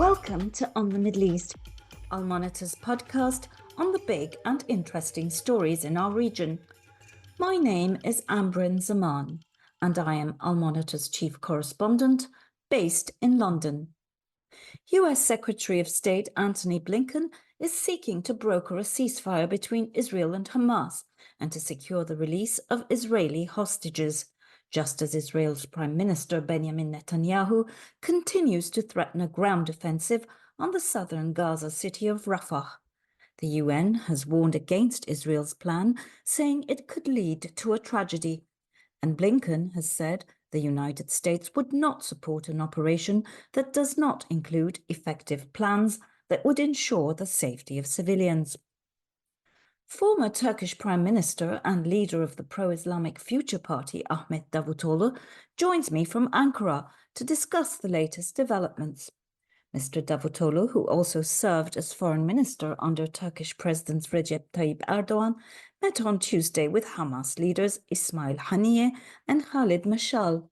Welcome to On the Middle East, Al Monitor's podcast on the big and interesting stories in our region. My name is Ambryn Zaman, and I am Al Monitor's chief correspondent based in London. US Secretary of State Antony Blinken is seeking to broker a ceasefire between Israel and Hamas and to secure the release of Israeli hostages, just as Israel's Prime Minister Benjamin Netanyahu continues to threaten a ground offensive on the southern Gaza city of Rafah. The UN has warned against Israel's plan, saying it could lead to a tragedy. And Blinken has said the United States would not support an operation that does not include effective plans that would ensure the safety of civilians. Former Turkish Prime Minister and leader of the pro-Islamic Future Party Ahmet Davutoglu joins me from Ankara to discuss the latest developments. Mr. Davutoglu, who also served as foreign minister under Turkish President Recep Tayyip Erdogan, met on Tuesday with Hamas leaders Ismail Haniyeh and Khaled Meshal.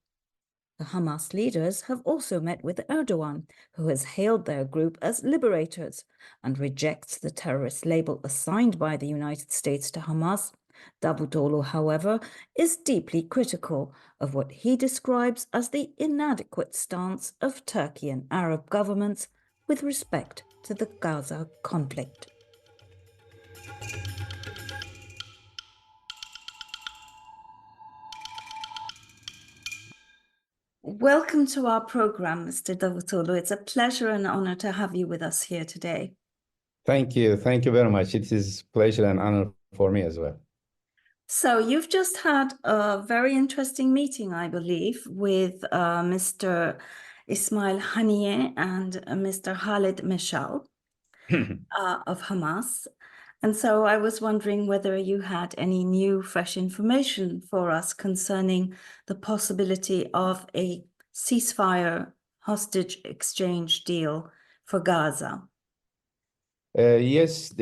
The Hamas leaders have also met with Erdogan, who has hailed their group as liberators and rejects the terrorist label assigned by the United States to Hamas. Davutoglu, however, is deeply critical of what he describes as the inadequate stance of Turkey and Arab governments with respect to the Gaza conflict. Welcome to our program, Mr. Davutoglu. It's a pleasure and honor to have you with us here today. Thank you. Thank you very much. It is a pleasure and honor for me as well. So you've just had a very interesting meeting, I believe, with Mr. Ismail Haniyeh and Mr. Khaled Meshal of Hamas. And so I was wondering whether you had any new, fresh information for us concerning the possibility of a ceasefire hostage exchange deal for Gaza. Yes,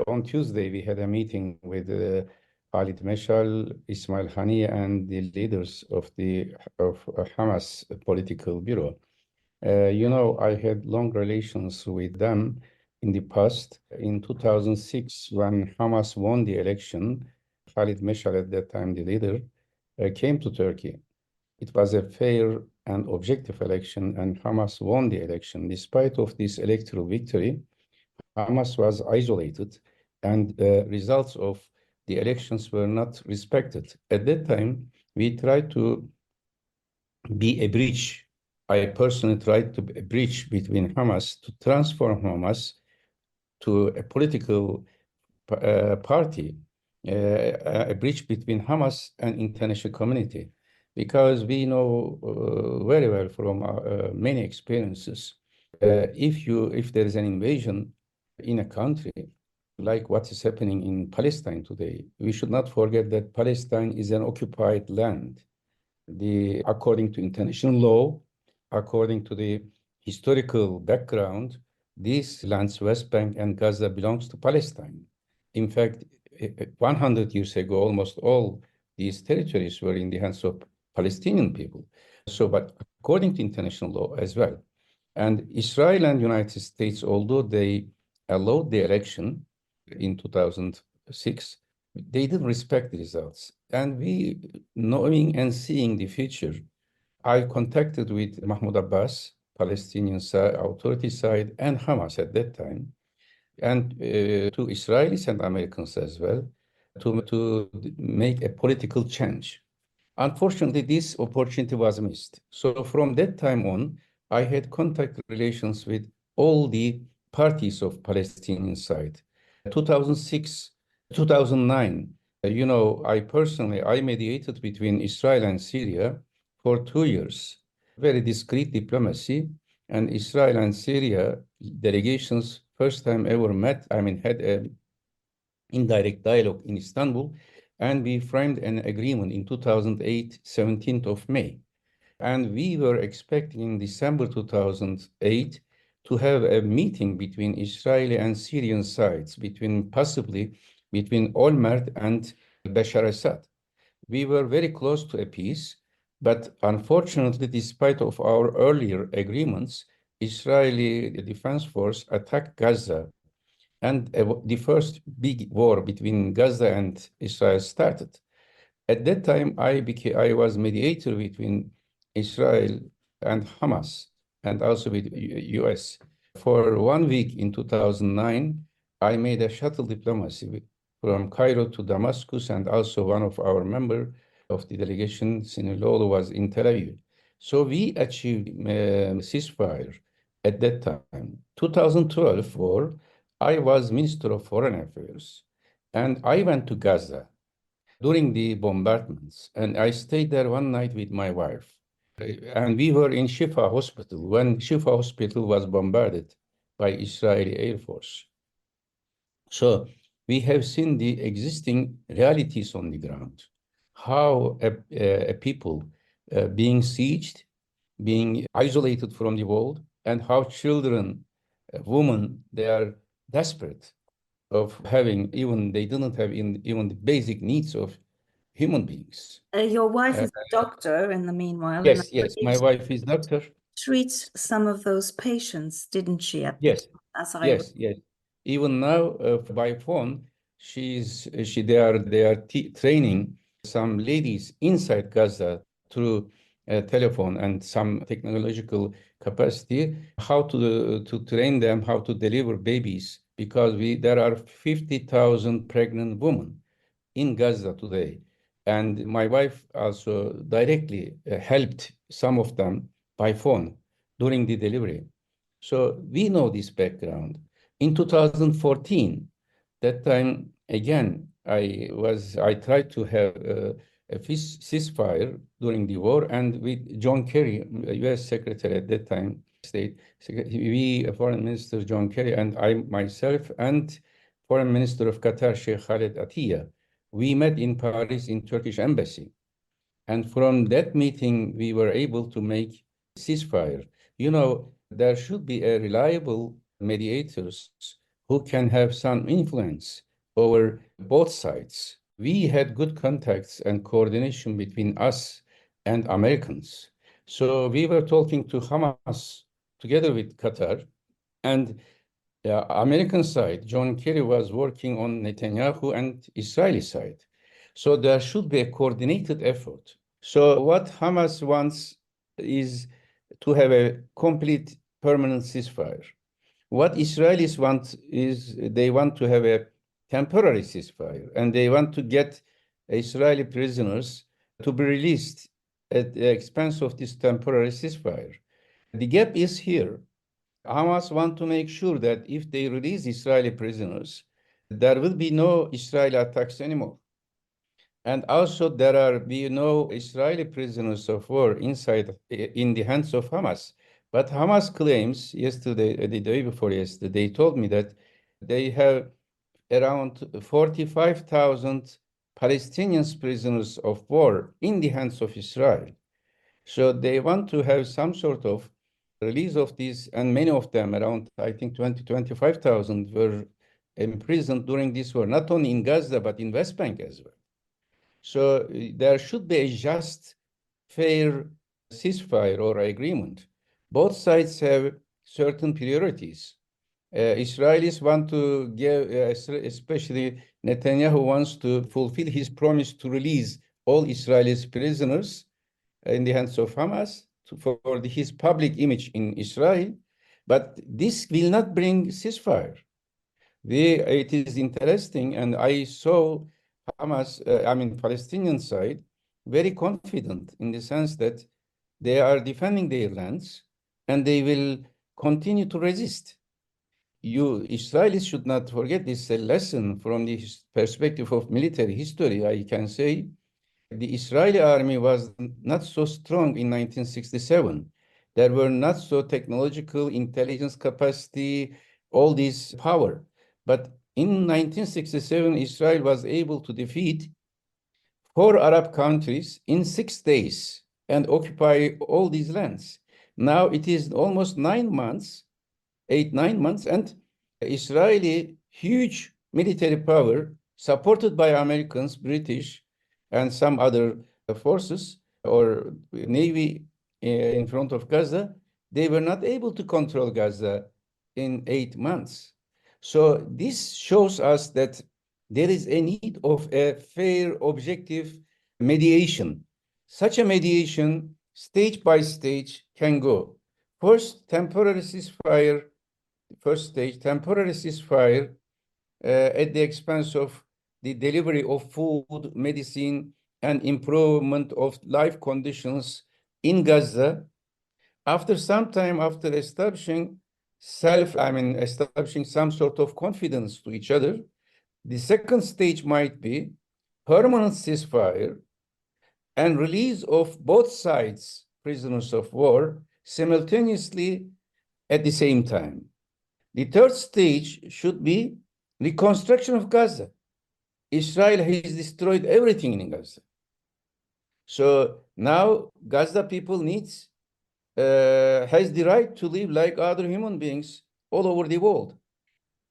on Tuesday we had a meeting with Khaled Meshal, Ismail Haniyeh, and the leaders of Hamas political bureau. I had long relations with them in the past. In 2006, when Hamas won the election, Khaled Meshal, at that time the leader, came to Turkey. It was a fair and objective election, and Hamas won the election. Despite of this electoral victory, Hamas was isolated, and the results of the elections were not respected. At that time, we tried to be a bridge. I personally tried to be a bridge between Hamas to transform Hamas to a political party, a bridge between Hamas and international community, because we know very well from many experiences, if there is an invasion in a country, like what is happening in Palestine today, we should not forget that Palestine is an occupied land. According to international law, according to the historical background, these lands, West Bank and Gaza, belongs to Palestine. In fact, 100 years ago, almost all these territories were in the hands of Palestinian people. But according to international law as well. And Israel and United States, although they allowed the election in 2006, they didn't respect the results. And we, knowing and seeing the future, I contacted with Mahmoud Abbas, Palestinian side, authority side, and Hamas at that time, and to Israelis and Americans as well, to make a political change. Unfortunately, this opportunity was missed. So from that time on, I had contact relations with all the parties of Palestinian side. 2006, 2009, I mediated between Israel and Syria for 2 years. Very discreet diplomacy, and Israel and Syria delegations first time ever met, had an indirect dialogue in Istanbul, and we framed an agreement in 2008, 17th of May. And we were expecting in December 2008 to have a meeting between Israeli and Syrian sides, possibly between Olmert and Bashar Assad. We were very close to a peace, but unfortunately, despite of our earlier agreements, Israeli Defense Force attacked Gaza, and the first big war between Gaza and Israel started. At that time, I was mediator between Israel and Hamas, and also with US. For 1 week in 2009, I made a shuttle diplomacy from Cairo to Damascus, and also one of our members of the delegation, Sinilolo, was in Tel Aviv. So we achieved ceasefire at that time. 2012 war, I was Minister of Foreign Affairs, and I went to Gaza during the bombardments, and I stayed there one night with my wife. And we were in Shifa Hospital when Shifa Hospital was bombarded by Israeli Air Force. So we have seen the existing realities on the ground, how a people being sieged, being isolated from the world, and how children, women, they are desperate of having, even they didn't have even the basic needs of human beings. Your wife is a doctor in the meanwhile, and I Yes, my believe wife is doctor. treats some of those patients, didn't she, at the Yes, time, as I yes. Even now, by phone, they are training some ladies inside Gaza through telephone and some technological capacity, how to train them how to deliver babies, because there are 50,000 pregnant women in Gaza today. And my wife also directly helped some of them by phone during the delivery. So we know this background. In 2014, that time again, I tried to have a ceasefire during the war, and with John Kerry, U.S. Secretary at that time, Foreign Minister John Kerry, and I myself, and Foreign Minister of Qatar, Sheikh Khaled Atiyah, we met in Paris in Turkish embassy. And from that meeting, we were able to make ceasefire. There should be a reliable mediators who can have some influence over both sides. We had good contacts and coordination between us and Americans. So we were talking to Hamas together with Qatar, and the American side, John Kerry was working on Netanyahu and Israeli side. So there should be a coordinated effort. So what Hamas wants is to have a complete permanent ceasefire. What Israelis want is they want to have a temporary ceasefire, and they want to get Israeli prisoners to be released at the expense of this temporary ceasefire. The gap is here. Hamas want to make sure that if they release Israeli prisoners, there will be no Israeli attacks anymore. And also there be no Israeli prisoners of war in the hands of Hamas. But Hamas claims yesterday, the day before yesterday, they told me that they have around 45,000 Palestinian prisoners of war in the hands of Israel. So they want to have some sort of release of these, and many of them, around, I think, 25,000 were imprisoned during this war, not only in Gaza, but in West Bank as well. So there should be a just, fair ceasefire or agreement. Both sides have certain priorities. Israelis want to give, especially Netanyahu wants to fulfill his promise to release all Israeli prisoners in the hands of Hamas for his public image in Israel. But this will not bring ceasefire. It is interesting, and I saw Hamas, Palestinian side, very confident in the sense that they are defending their lands and they will continue to resist. Israelis should not forget this, a lesson from the perspective of military history. I can say the Israeli army was not so strong in 1967. There were not so technological intelligence capacity, all this power. But in 1967, Israel was able to defeat 4 Arab countries in 6 days and occupy all these lands. Now it is almost 9 months, 8, 9 months, and Israeli huge military power supported by Americans, British, and some other forces or navy in front of Gaza they were not able to control Gaza in 8 months. So this shows us that there is a need of a fair, objective mediation. Such a mediation, stage by stage, can go. First, temporary ceasefire, first stage, temporary ceasefire at the expense of the delivery of food, medicine, and improvement of life conditions in Gaza. After some time, after establishing establishing some sort of confidence to each other, the second stage might be permanent ceasefire and release of both sides prisoners of war simultaneously at the same time. The third stage should be reconstruction of Gaza. Israel has destroyed everything in Gaza. So now Gaza people has the right to live like other human beings all over the world.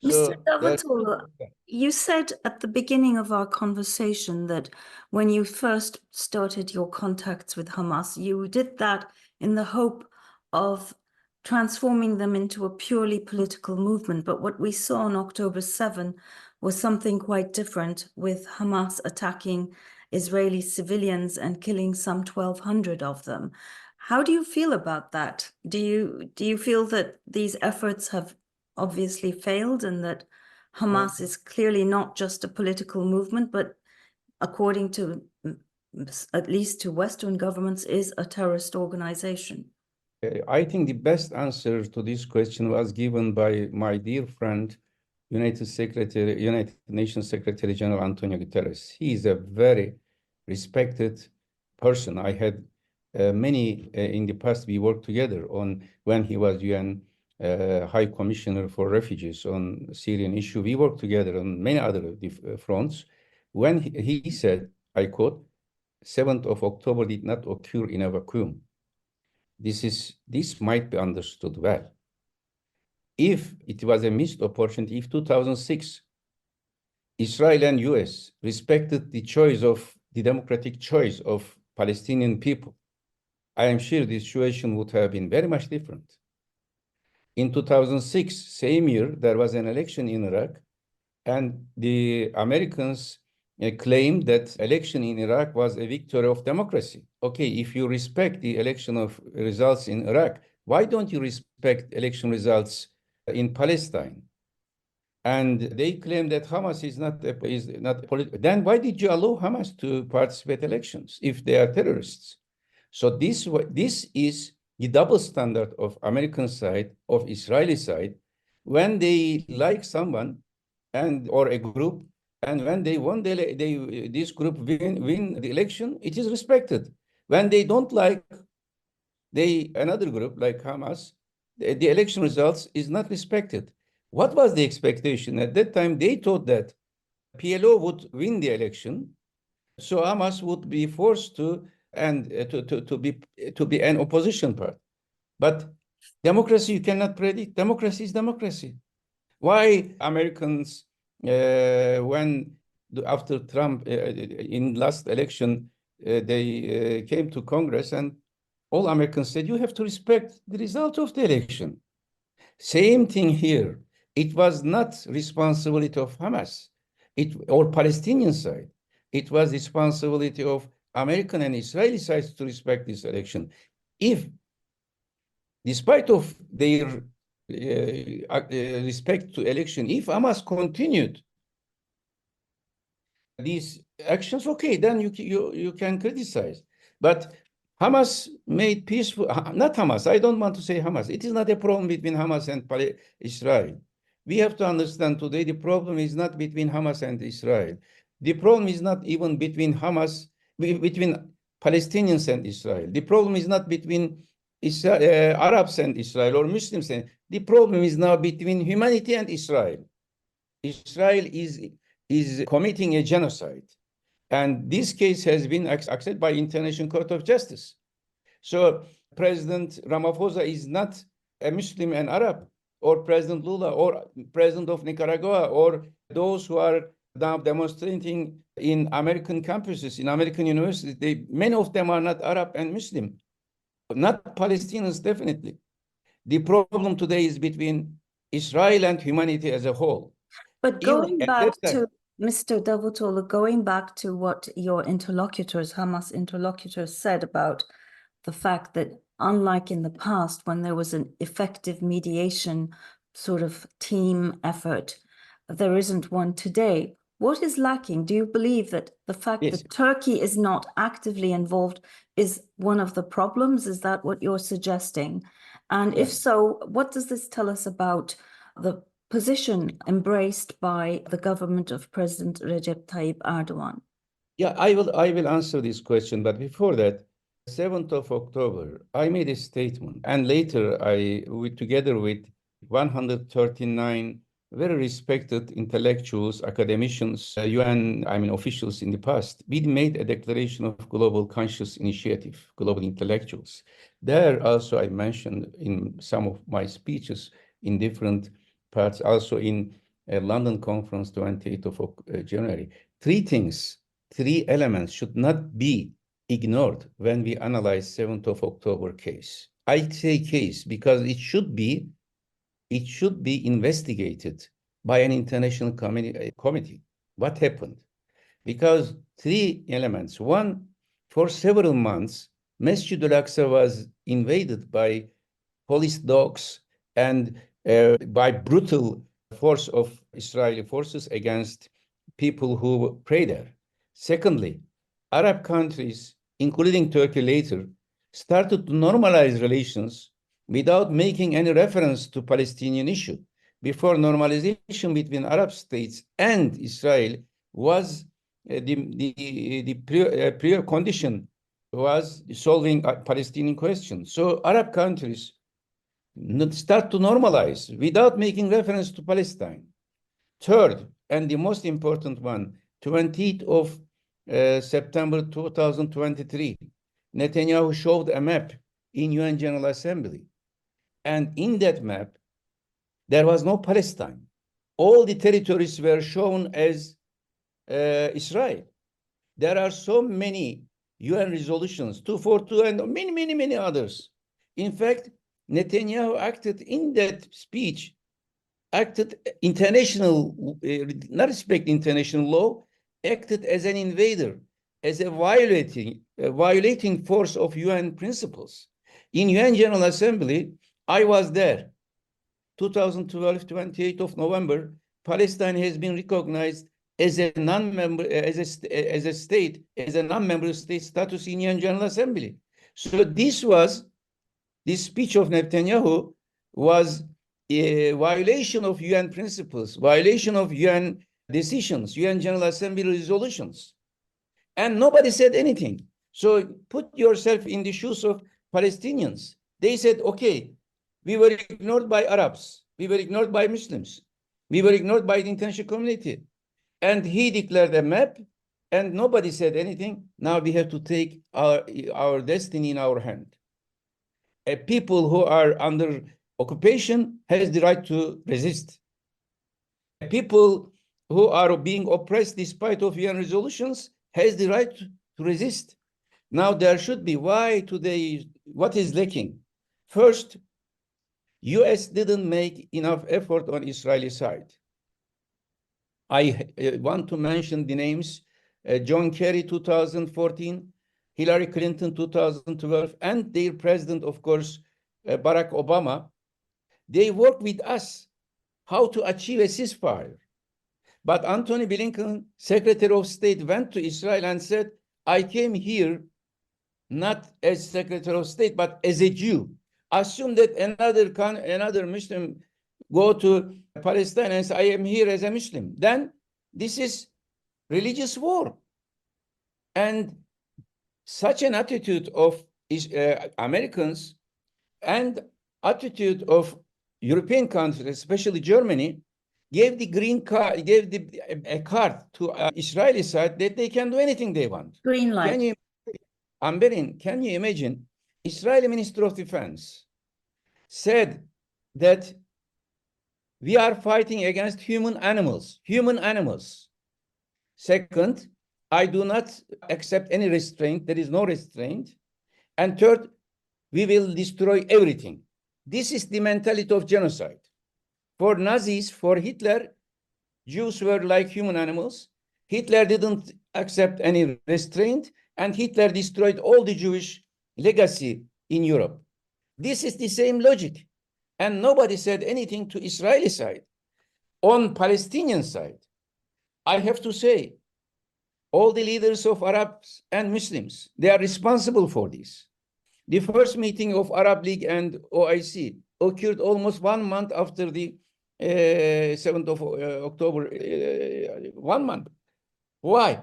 Mr. So Davutoglu, you said at the beginning of our conversation that when you first started your contacts with Hamas, you did that in the hope of transforming them into a purely political movement. But what we saw on October 7 was something quite different, with Hamas attacking Israeli civilians and killing some 1,200 of them. How do you feel about that? Do you feel that these efforts have obviously failed and that Hamas is clearly not just a political movement, but according to at least to Western governments, is a terrorist organization? I think the best answer to this question was given by my dear friend, United Nations Secretary General Antonio Guterres. He is a very respected person. I had many in the past. We worked together on when he was UN High Commissioner for Refugees on Syrian issue. We worked together on many other fronts. When he said, I quote, 7th of October did not occur in a vacuum. This might be understood well. If it was a missed opportunity, if 2006, Israel and US respected the democratic choice of Palestinian people, I am sure the situation would have been very much different. In 2006, same year, there was an election in Iraq, and the Americans claimed that election in Iraq was a victory of democracy. Okay, if you respect the election of results in Iraq, why don't you respect election results in Palestine? And they claim that Hamas is not political. Then why did you allow Hamas to participate in elections if they are terrorists? So this is the double standard of American side, of Israeli side, when they like someone or a group, and when they won this group win the election, it is respected. When they don't like another group like Hamas, the election results is not respected. What was the expectation? At that time, they thought that PLO would win the election, so Hamas would be forced to be an opposition party. But democracy, you cannot predict. Democracy is democracy. Why Americans, after Trump in last election, they came to Congress and all Americans said, you have to respect the result of the election. Same thing here. It was not responsibility of Hamas or Palestinian side. It was responsibility of American and Israeli sides to respect this election. If, despite of their respect to election, if Hamas continued these actions, okay, then you can criticize. But Hamas made peaceful, not Hamas, I don't want to say Hamas. It is not a problem between Hamas and Israel. We have to understand today the problem is not between Hamas and Israel. The problem is not even between between Palestinians and Israel. The problem is not between Arabs and Israel or Muslims. The problem is now between humanity and Israel. Israel is committing a genocide. And this case has been accepted by International Court of Justice. So President Ramaphosa is not a Muslim and Arab, or President Lula, or President of Nicaragua, or those who are now demonstrating in American campuses, in American universities. Many of them are not Arab and Muslim, not Palestinians, definitely. The problem today is between Israel and humanity as a whole. But Even going at back that time, to Mr. Davutoglu, going back to what your interlocutors, Hamas interlocutors, said about the fact that, unlike in the past, when there was an effective mediation sort of team effort, there isn't one today. What is lacking? Do you believe that the fact yes, that Turkey is not actively involved is one of the problems? Is that what you're suggesting? And if yeah. so, what does this tell us about the position embraced by the government of President Recep Tayyip Erdogan? Yeah, I will answer this question, but before that, 7th of October, I made a statement, and later together with 139 very respected intellectuals, academicians, UN, officials in the past, we made a declaration of global conscious initiative, global intellectuals. There also I mentioned in some of my speeches in different parts, also in a London conference, 28th of January, three things. Three elements should not be ignored when we analyze 7th of October case. I say case because it should be investigated by an international committee. What happened? Because three elements. One, for several months, Masjid al-Aqsa was invaded by police dogs and by brutal force of Israeli forces against people who pray there. Secondly, Arab countries, including Turkey later, started to normalize relations without making any reference to Palestinian issue. Before, normalization between Arab states and Israel was the prior condition was solving a Palestinian question. So Arab countries start to normalize without making reference to Palestine. Third, and the most important one, 20th of September 2023, Netanyahu showed a map in UN General Assembly. And in that map, there was no Palestine. All the territories were shown as Israel. There are so many UN resolutions, 242 and many, many, many others. In fact, Netanyahu acted in that speech, acted international, not respect international law, acted as an invader, as a violating force of UN principles. In UN General Assembly, I was there. 2012, 28th of November, Palestine has been recognized as a non-member, as a state, as a non-member state status in UN General Assembly. So this speech of Netanyahu was a violation of UN principles, violation of UN decisions, UN General Assembly resolutions. And nobody said anything. So put yourself in the shoes of Palestinians. They said, okay, we were ignored by Arabs. We were ignored by Muslims. We were ignored by the international community. And he declared a map and nobody said anything. Now we have to take our destiny in our hand. People who are under occupation has the right to resist. People who are being oppressed despite of UN resolutions has the right to resist. Now there should be, why today, what is lacking? First, US didn't make enough effort on Israeli side. I want to mention the names, John Kerry 2014, Hillary Clinton 2012, and their president, of course, Barack Obama. They worked with us how to achieve a ceasefire. But Antony Blinken, Secretary of State, went to Israel and said, I came here not as Secretary of State, but as a Jew. Assume that another Muslim go to Palestine and say, I am here as a Muslim. Then this is religious war. And such an attitude of Americans and attitude of European countries, especially Germany, gave the green card, gave a card to Israeli side that they can do anything they want. Green light. Can you imagine? Israeli Minister of Defense said that we are fighting against human animals. Second, I do not accept any restraint. There is no restraint. And third, we will destroy everything. This is the mentality of genocide. For Nazis, for Hitler, Jews were like human animals. Hitler didn't accept any restraint, and Hitler destroyed all the Jewish legacy in Europe. This is the same logic. And nobody said anything to Israeli side. On Palestinian side, I have to say, all the leaders of Arabs and Muslims, they are responsible for this. The first meeting of Arab League and OIC occurred almost 1 month after the 7th of October, 1 month. Why?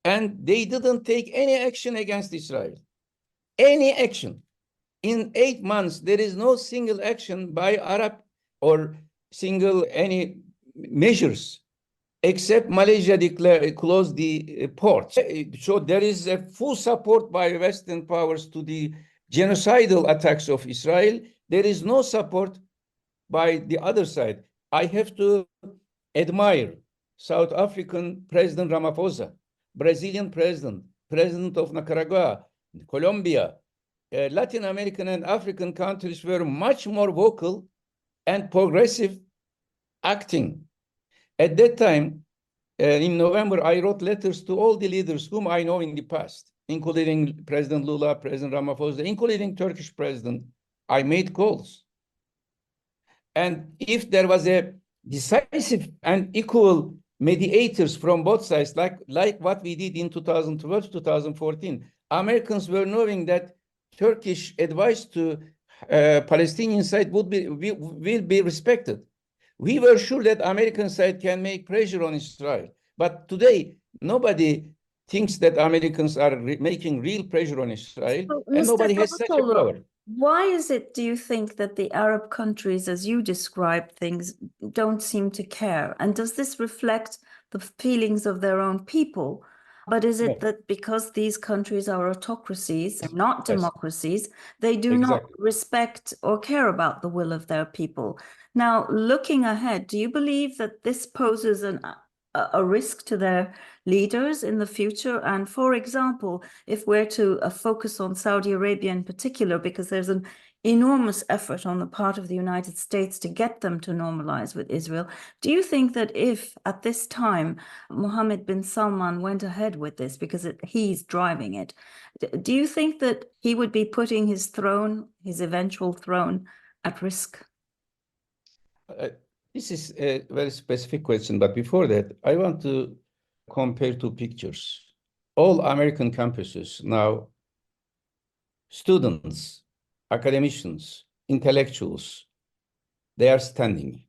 And they didn't take any action against Israel. Any action. In 8 months, there is no single action by Arab or single any measures, except Malaysia closed the port. So there is a full support by Western powers to the genocidal attacks of Israel. There is no support by the other side. I have to admire South African President Ramaphosa, Brazilian President of Nicaragua, Colombia, Latin American and African countries were much more vocal and progressive acting. At that time, in November, I wrote letters to all the leaders whom I know in the past, including President Lula, President Ramaphosa, including Turkish president. I made calls. And if there was a decisive and equal mediators from both sides, like what we did in 2012, 2014, Americans were knowing that Turkish advice to Palestinian side will be respected. We were sure that American side can make pressure on Israel. But today, nobody thinks that Americans are making real pressure on Israel, So, and Mr. nobody has such a Davutoglu, power. why is it, do you think, that the Arab countries, as you describe things, don't seem to care? And does this reflect the feelings of their own people? But is it that because these countries are autocracies and not democracies, they do not respect or care about the will of their people? Now, looking ahead, do you believe that this poses a risk to their leaders in the future? And for example, if we're to focus on Saudi Arabia in particular, because there's an enormous effort on the part of the United States to get them to normalize with Israel, do you think that if at this time Mohammed bin Salman went ahead with this, because he's driving it, do you think that he would be putting his throne, his eventual throne, at risk? This is a very specific question, but before that, I want to compare two pictures. All American campuses now, students, academicians, intellectuals, they are standing.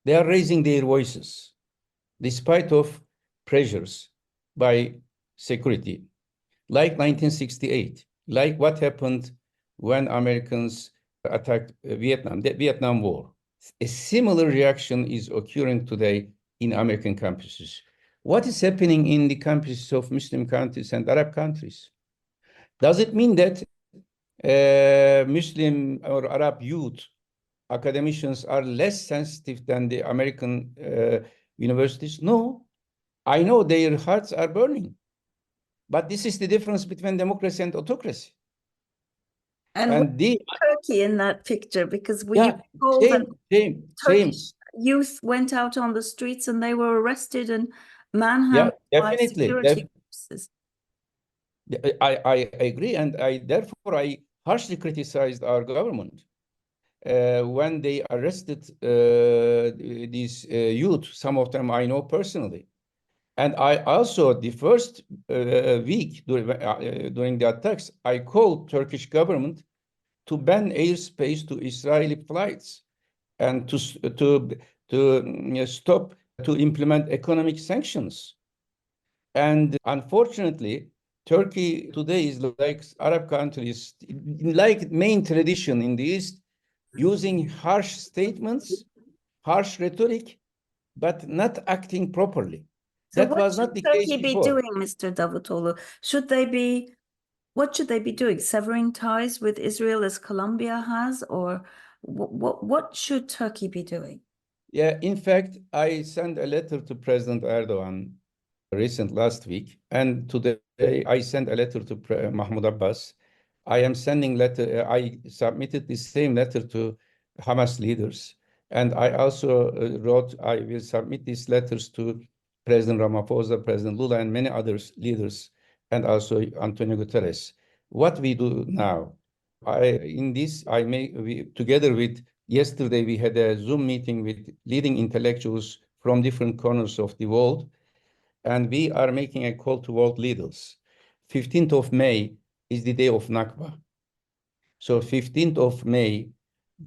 They are raising their voices, despite of pressures by security, like 1968, like what happened when Americans attacked Vietnam, the Vietnam War. A similar reaction is occurring today in American campuses. What is happening in the campuses of Muslim countries and Arab countries? Does it mean that Muslim or Arab youth, academicians are less sensitive than the American universities? No, I know their hearts are burning. But this is the difference between democracy and autocracy. And Turkey in that picture, because Turkish youth went out on the streets and they were arrested and manhandled by security forces. I agree, and therefore I harshly criticized our government when they arrested these youth. Some of them I know personally. And I also, the first week during the attacks, I called Turkish government to ban airspace to Israeli flights and to stop, to implement economic sanctions. And unfortunately, Turkey today is like Arab countries, like main tradition in the East, using harsh statements, harsh rhetoric, but not acting properly. So that was not the case before. What should Turkey be doing, Mr. Davutoglu? What should they be doing? Severing ties with Israel as Colombia has? Or what should Turkey be doing? Yeah, in fact, I sent a letter to President Erdogan last week, and today I sent a letter to Mahmoud Abbas I am sending letter. I submitted the same letter to Hamas leaders, and I also wrote. I will submit these letters to President Ramaphosa, President Lula, and many others leaders, and also Antonio Guterres. What we do now, together with yesterday we had a Zoom meeting with leading intellectuals from different corners of the world, and we are making a call to world leaders. 15th of May is the day of Nakba. So 15th of May,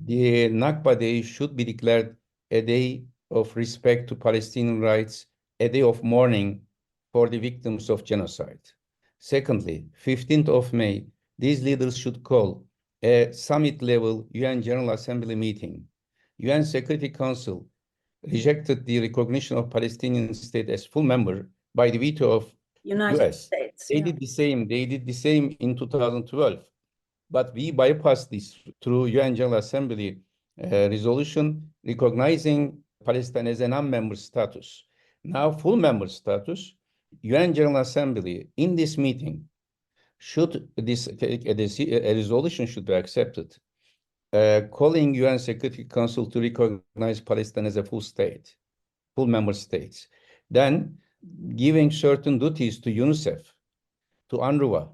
the Nakba Day should be declared a day of respect to Palestinian rights, a day of mourning for the victims of genocide. Secondly, 15th of May, these leaders should call a summit-level UN General Assembly meeting. UN Security Council rejected the recognition of Palestinian state as full member by the veto of United US. States. They did the same in 2012. But we bypassed this through UN General Assembly resolution recognizing Palestine as a non-member status. Now, full member status, UN General Assembly in this meeting should a resolution should be accepted, calling UN Security Council to recognize Palestine as a full state, full member states. Then giving certain duties to UNICEF, to UNRWA,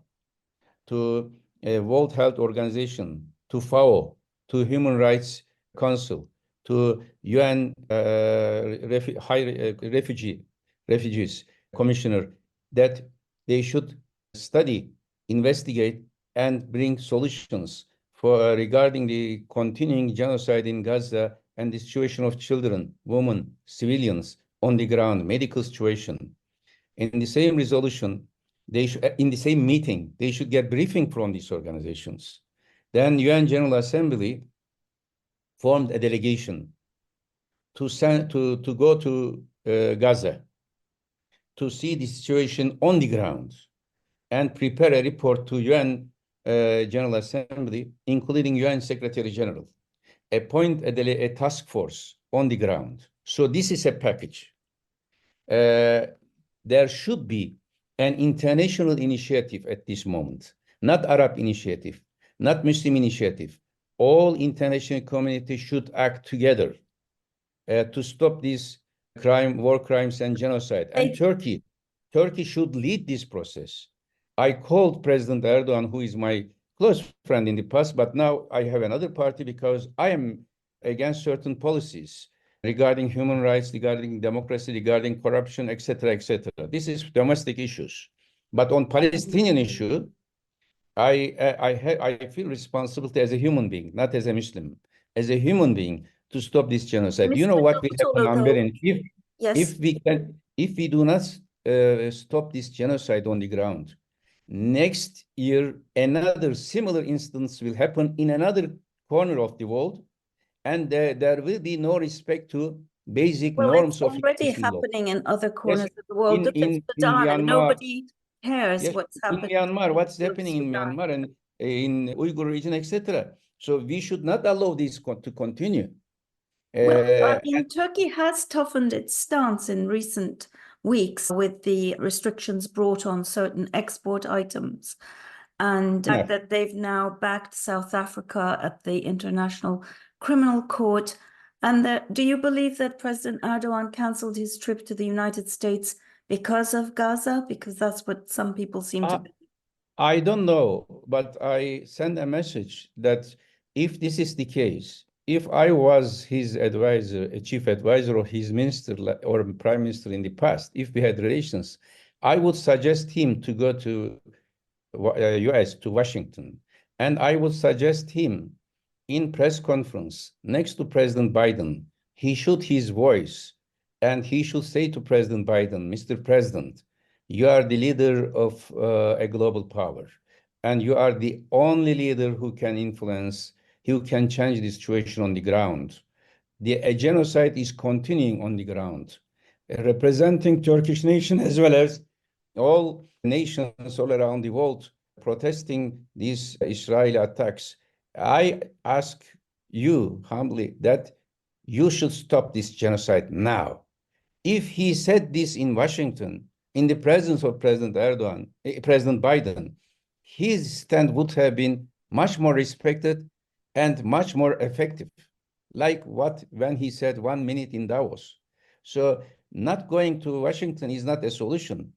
to World Health Organization, to FAO, to Human Rights Council, to UN Refugees Commissioner, that they should study, investigate, and bring solutions for regarding the continuing genocide in Gaza and the situation of children, women, civilians on the ground, medical situation. In the same resolution, in the same meeting, they should get briefing from these organizations. Then UN General Assembly formed a delegation to go to Gaza to see the situation on the ground and prepare a report to UN General Assembly, including UN Secretary General, appoint a task force on the ground. So this is a package. There should be an international initiative at this moment, not Arab initiative, not Muslim initiative. All international community should act together to stop these war crimes and genocide. And Turkey should lead this process. I called President Erdogan, who is my close friend in the past, but now I have another party because I am against certain policies regarding human rights, regarding democracy, regarding corruption, etc., etc. This is domestic issues. But on Palestinian issue, I feel responsibility as a human being, not as a Muslim, as a human being to stop this genocide. Mr. You know what will happen, Amberin, Yes. if we do not stop this genocide on the ground, next year another similar instance will happen in another corner of the world, and there will be no respect to basic norms of already international law. happening in other corners Yes, of the world. Look at in Sudan, and Myanmar, nobody cares yes, what's in happening. Myanmar, what's happening in Sudan. Myanmar and in Uyghur region, etc. So we should not allow this to continue. Well, I mean, Turkey has toughened its stance in recent weeks with the restrictions brought on certain export items, and the fact that they've now backed South Africa at the International Criminal Court. And do you believe that President Erdogan cancelled his trip to the United States because of Gaza? Because that's what some people seem to believe. I don't know, but I send a message that if this is the case, if I was his advisor, a chief advisor or his minister or prime minister in the past, if we had relations, I would suggest him to go to US, to Washington. And I would suggest him in press conference next to President Biden, he should his voice and he should say to President Biden, Mr. President, you are the leader of a global power, and you are the only leader who can influence, who can change the situation on the ground. A genocide is continuing on the ground, representing Turkish nation as well as all nations all around the world protesting these Israeli attacks. I ask you humbly that you should stop this genocide now. If he said this in Washington, in the presence of President Erdogan, President Biden, his stand would have been much more respected and much more effective, like when he said 1 minute in Davos. So not going to Washington is not a solution.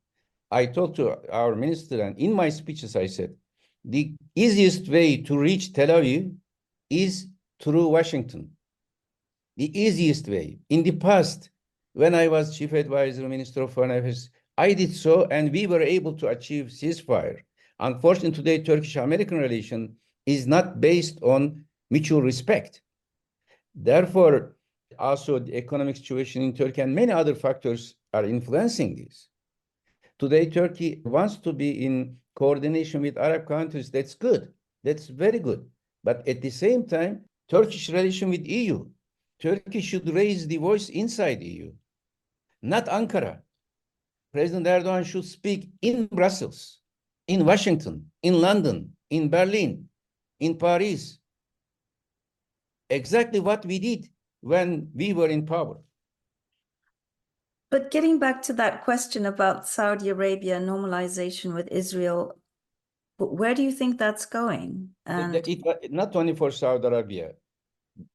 I talked to our minister, and in my speeches, I said, the easiest way to reach Tel Aviv is through Washington. The easiest way. In the past, when I was chief advisor, minister of foreign affairs, I did so, and we were able to achieve ceasefire. Unfortunately, today, Turkish-American relation is not based on mutual respect. Therefore, also the economic situation in Turkey and many other factors are influencing this. Today, Turkey wants to be in coordination with Arab countries. That's good. That's very good. But at the same time, Turkish relation with EU, Turkey should raise the voice inside EU, not Ankara. President Erdogan should speak in Brussels, in Washington, in London, in Berlin, in Paris. Exactly what we did when we were in power. But getting back to that question about Saudi Arabia normalization with Israel, where do you think that's going? And Not only for Saudi Arabia,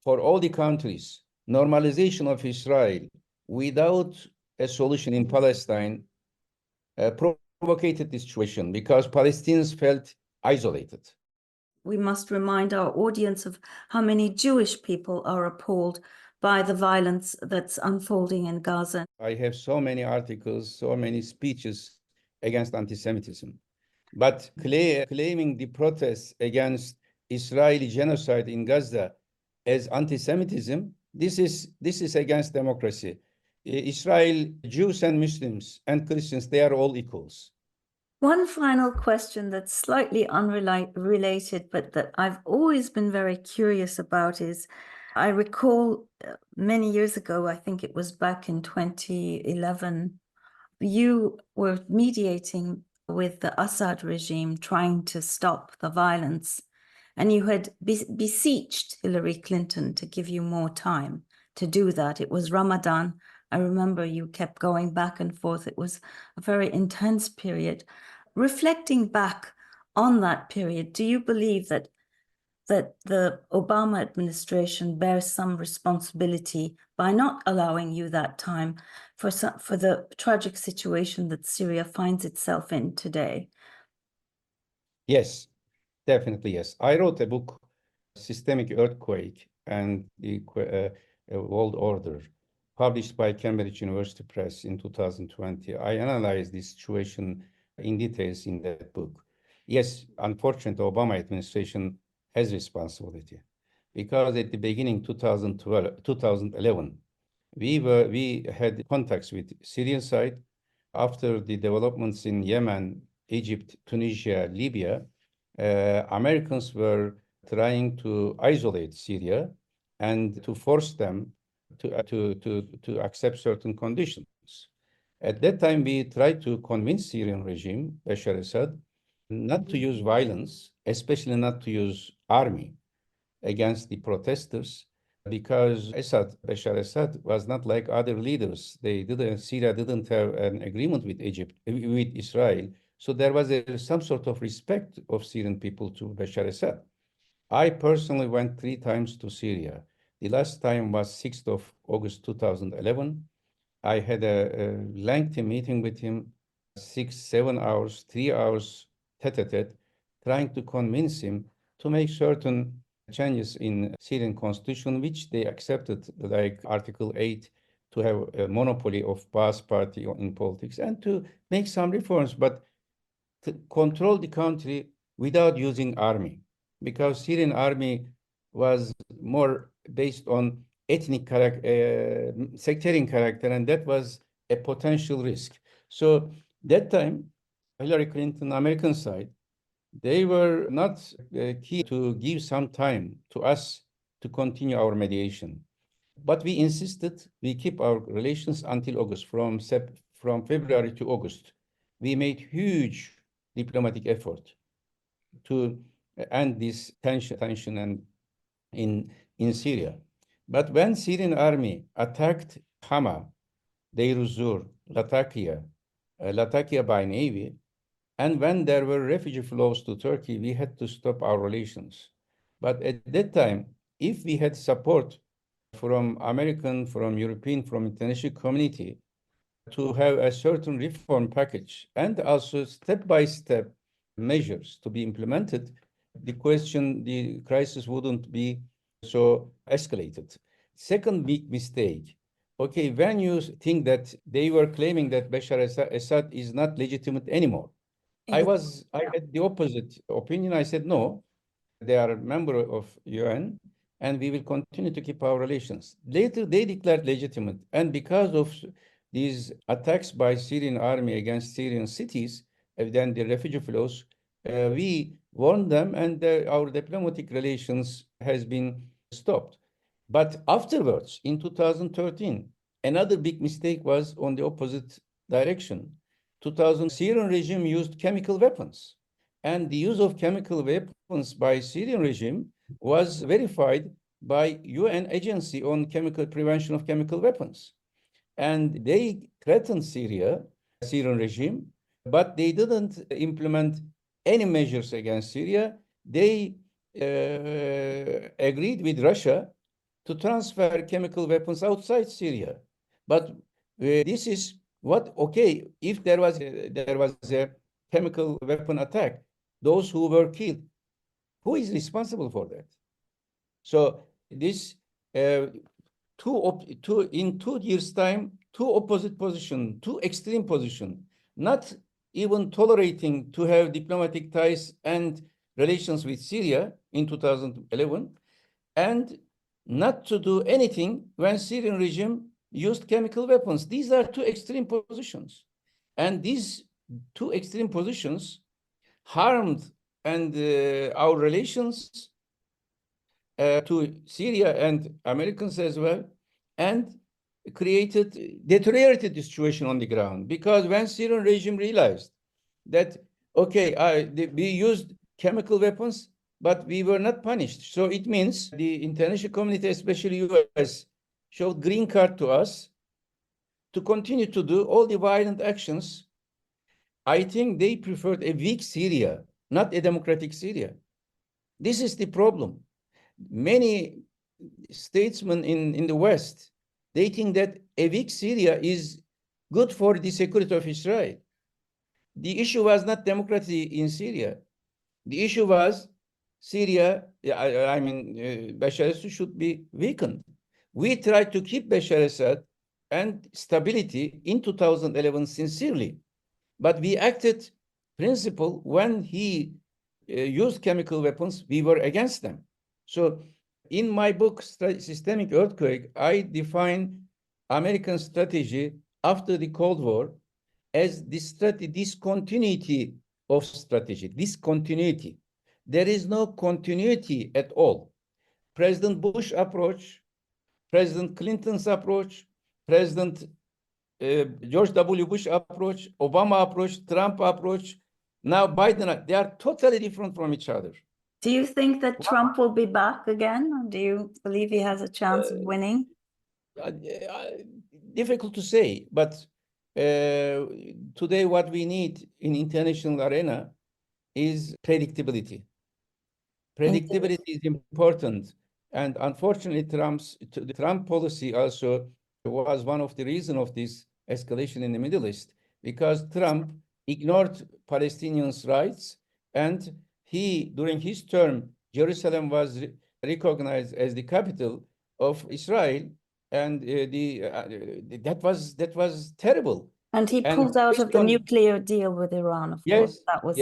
for all the countries, normalization of Israel without a solution in Palestine provocated this situation because Palestinians felt isolated. we must remind our audience of how many Jewish people are appalled by the violence that's unfolding in Gaza. I have so many articles, so many speeches against anti-Semitism. But claiming the protests against Israeli genocide in Gaza as anti-Semitism, this is against democracy. Israel, Jews and Muslims and Christians, they are all equals. One final question that's slightly unrelated, but that I've always been very curious about is, I recall many years ago, I think it was back in 2011, you were mediating with the Assad regime, trying to stop the violence, and you had beseeched Hillary Clinton to give you more time to do that. It was Ramadan. I remember you kept going back and forth. It was a very intense period. Reflecting back on that period, do you believe that the Obama administration bears some responsibility by not allowing you that time for the tragic situation that Syria finds itself in today? Yes, definitely yes. I wrote a book, Systemic Earthquake and the World Order, published by Cambridge University Press in 2020. I analyzed this situation in details in that book. Yes, unfortunately, the Obama administration has responsibility because at the beginning 2011, we had contacts with Syrian side. After the developments in Yemen, Egypt, Tunisia, Libya, Americans were trying to isolate Syria and to force them to accept certain conditions. At that time, we tried to convince Syrian regime, Bashar Assad, not to use violence, especially not to use army against the protesters, because Bashar Assad was not like other leaders. Syria didn't have an agreement with with Israel. So there was some sort of respect of Syrian people to Bashar Assad. I personally went 3 times to Syria. The last time was 6th of August 2011. I had a lengthy meeting with him, 6, 7 hours, 3 hours tete-a-tete, trying to convince him to make certain changes in Syrian constitution, which they accepted, like Article 8, to have a monopoly of Ba'ath party in politics and to make some reforms, but to control the country without using army, because Syrian army was more based on ethnic sectarian character, and that was a potential risk. So that time, Hillary Clinton, American side, they were not keen to give some time to us to continue our mediation. But we insisted we keep our relations until August, from February to August. We made huge diplomatic effort to end this tension and in Syria. But when Syrian army attacked Hama, Deir ez-Zor, Latakia by navy, And when there were refugee flows to Turkey, we had to stop our relations. But at that time, if we had support from American, from European, from international community to have a certain reform package and also step-by-step measures to be implemented, the crisis wouldn't be so escalated. Second big mistake. Okay, when you think that they were claiming that Bashar Assad is not legitimate anymore, I had the opposite opinion. I said, no, they are a member of UN, and we will continue to keep our relations. Later, they declared legitimate, and because of these attacks by Syrian army against Syrian cities, then the refugee flows, we warned them, and our diplomatic relations has been stopped. But afterwards, in 2013, another big mistake was on the opposite direction. 2000, Syrian regime used chemical weapons. And the use of chemical weapons by Syrian regime was verified by UN Agency on Chemical Prevention of Chemical Weapons. And they threatened Syrian regime, but they didn't implement any measures against Syria. They agreed with Russia to transfer chemical weapons outside Syria. But this is what, okay, if there was a chemical weapon attack, those who were killed, who is responsible for that? So this in 2 years' time, two opposite position, two extreme position, not even tolerating to have diplomatic ties and relations with Syria in 2011, and not to do anything when Syrian regime used chemical weapons. These are two extreme positions. And these two extreme positions harmed and our relations to Syria and Americans as well, and deteriorated the situation on the ground. Because when Syrian regime realized that, okay, we used chemical weapons, but we were not punished. So it means the international community, especially US, showed green card to us to continue to do all the violent actions. I think they preferred a weak Syria, not a democratic Syria. This is the problem. Many statesmen in the West, they think that a weak Syria is good for the security of Israel. The issue was not democracy in Syria. The issue was Syria, Bashar Assad should be weakened. We tried to keep Bashar Assad and stability in 2011 sincerely, but we acted principle when he used chemical weapons, we were against them. So in my book, Systemic Earthquake, I define American strategy after the Cold War as discontinuity of strategy, discontinuity. There is no continuity at all. President Bush approach, President Clinton's approach, President George W. Bush approach, Obama approach, Trump approach, now Biden, they are totally different from each other. Do you think that Trump will be back again? Or do you believe he has a chance of winning? Difficult to say, but today what we need in international arena is predictability. Predictability is important. And unfortunately, the Trump policy also was one of the reasons of this escalation in the Middle East, because Trump ignored Palestinians' rights, and during his term, Jerusalem was recognized as the capital of Israel, and that was terrible. And he pulled out of the nuclear deal with Iran, of course. That was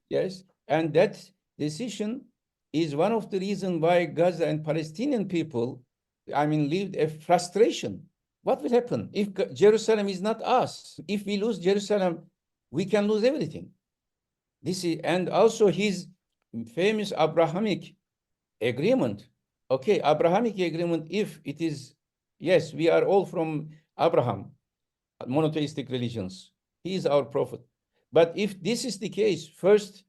yes. And that decision is one of the reasons why Gaza and Palestinian people, lived a frustration. What will happen if Jerusalem is not us? If we lose Jerusalem, we can lose everything. And also his famous Abrahamic agreement. Okay, Abrahamic agreement, if it is, yes, we are all from Abraham, monotheistic religions. He is our prophet. But if this is the case, first,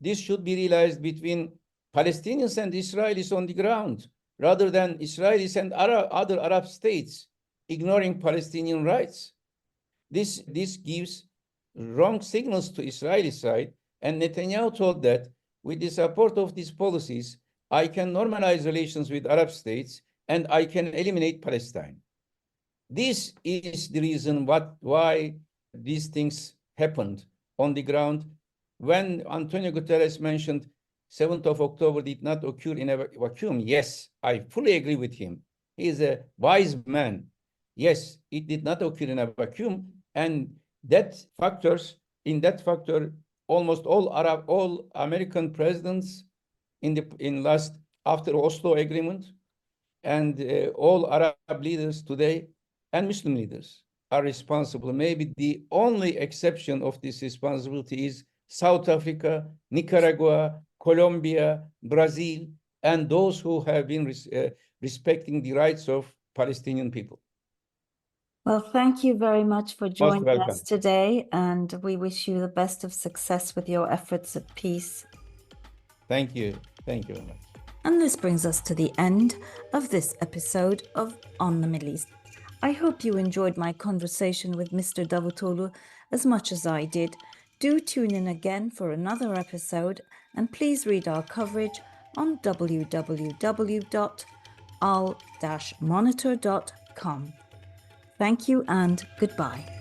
this should be realized between Palestinians and Israelis on the ground, rather than Israelis and other Arab states ignoring Palestinian rights. This gives wrong signals to Israeli side, and Netanyahu told that with the support of these policies, I can normalize relations with Arab states and I can eliminate Palestine. This is the reason why these things happened on the ground. When Antonio Guterres mentioned 7th of October did not occur in a vacuum, yes, I fully agree with him. He is a wise man. Yes, it did not occur in a vacuum, and in that factor, almost all American presidents after Oslo agreement, and all Arab leaders today and Muslim leaders are responsible. Maybe the only exception of this responsibility is South Africa, Nicaragua, Colombia, Brazil, and those who have been respecting the rights of Palestinian people. Well, thank you very much for Most joining welcome. us today, and we wish you the best of success with your efforts at peace. Thank you. Thank you very much. And this brings us to the end of this episode of On the Middle East. I hope you enjoyed my conversation with Mr. Davutoglu as much as I did. Do tune in again for another episode, and please read our coverage on www.al-monitor.com. Thank you and goodbye.